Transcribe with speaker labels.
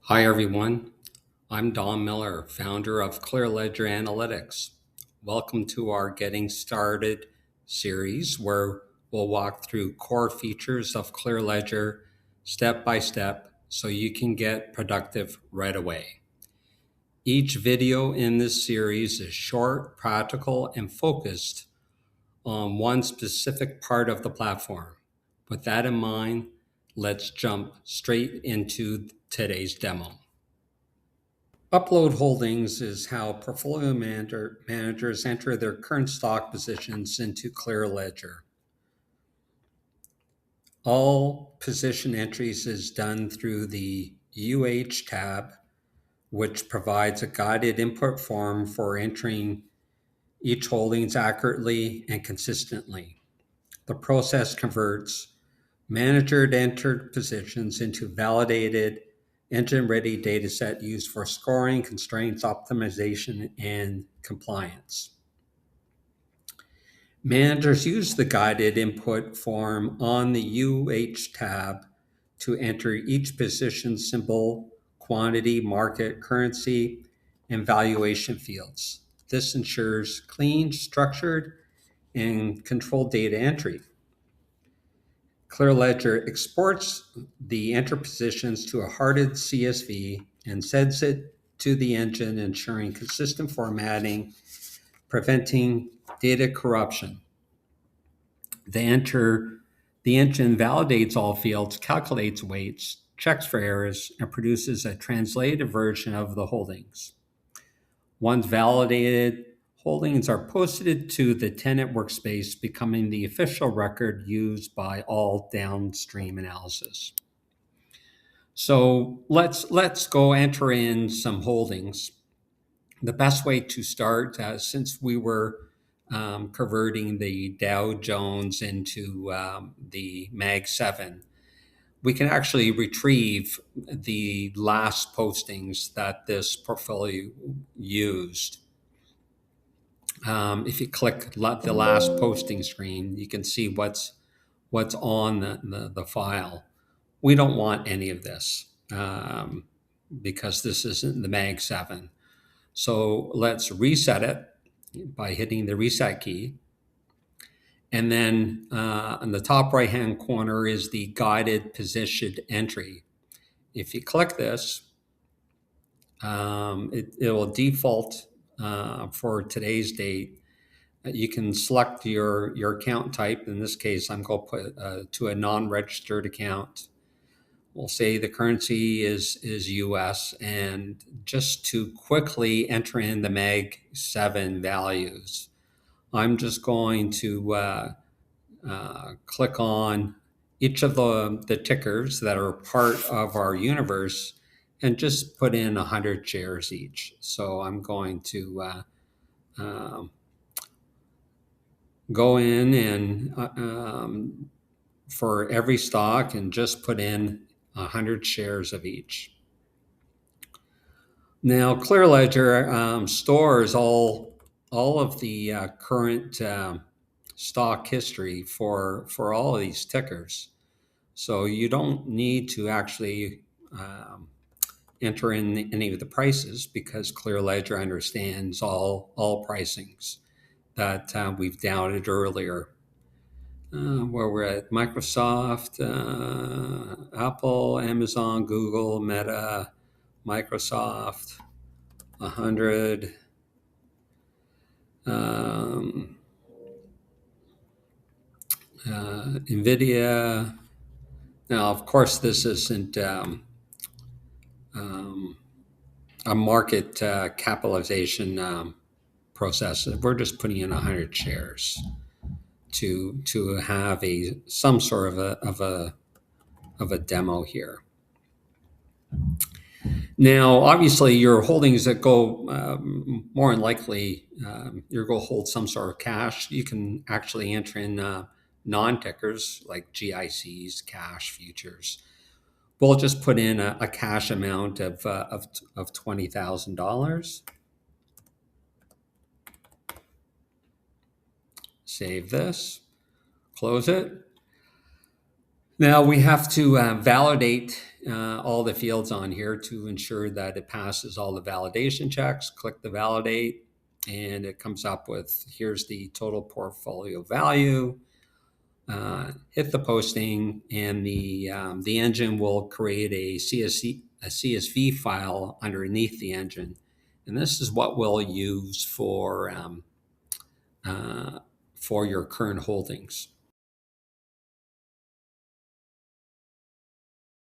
Speaker 1: Hi, everyone. I'm Don Miller, founder of ClearLedger Analytics. Welcome to our Getting Started series, where we'll walk through core features of ClearLedger step by step so you can get productive right away. Each video in this series is short, practical, and focused on one specific part of the platform. With that in mind, let's jump straight into today's demo. Upload holdings is how portfolio managers enter their current stock positions into ClearLedger. All position entries is done through the UH tab, which provides a guided input form for entering each holdings accurately and consistently. The process converts manager entered positions into validated engine-ready dataset used for scoring, constraints, optimization, and compliance. Managers use the guided input form on the UH tab to enter each position symbol, quantity, market, currency, and valuation fields. This ensures clean, structured, and controlled data entry. ClearLedger exports the enter positions to a hardened CSV and sends it to the engine, ensuring consistent formatting, preventing data corruption. The engine validates all fields, calculates weights, checks for errors, and produces a translated version of the holdings. Once validated, holdings are posted to the tenant workspace, becoming the official record used by all downstream analysis. So let's go enter in some holdings. The best way to start, since we were converting the Dow Jones into the Mag 7, we can actually retrieve the last postings that this portfolio used. If you click the last posting screen, you can see what's on the file. We don't want any of this because this isn't the Mag 7. So let's reset it by hitting the reset key. And then on the top right-hand corner is the guided positioned entry. If you click this, it will default for today's date. You can select your account type. In this case, I'm going to put to a non-registered account. We'll say the currency is US, and just to quickly enter in the Mag 7 values, I'm just going to click on each of the tickers that are part of our universe and just put in 100 shares each. So I'm going to go in and for every stock and just put in 100 shares of each. Now, ClearLedger stores all of the current stock history for all of these tickers. So you don't need to actually enter in any of the prices because ClearLedger understands all pricings that we've downloaded earlier. Where we're at Microsoft, Apple, Amazon, Google, Meta, Microsoft, 100. NVIDIA. Now, of course, this isn't a market capitalization process. We're just putting in 100 shares to have some sort of a demo here. Now, obviously, your holdings that go more than likely, you're going to hold some sort of cash. You can actually enter in non-tickers like GICs, cash, futures. We'll just put in a cash amount of $20,000. Save this, close it. Now we have to validate all the fields on here to ensure that it passes all the validation checks. Click the validate, and it comes up with here's the total portfolio value. Hit the posting, and the engine will create a CSV file underneath the engine, and this is what we'll use for your current holdings.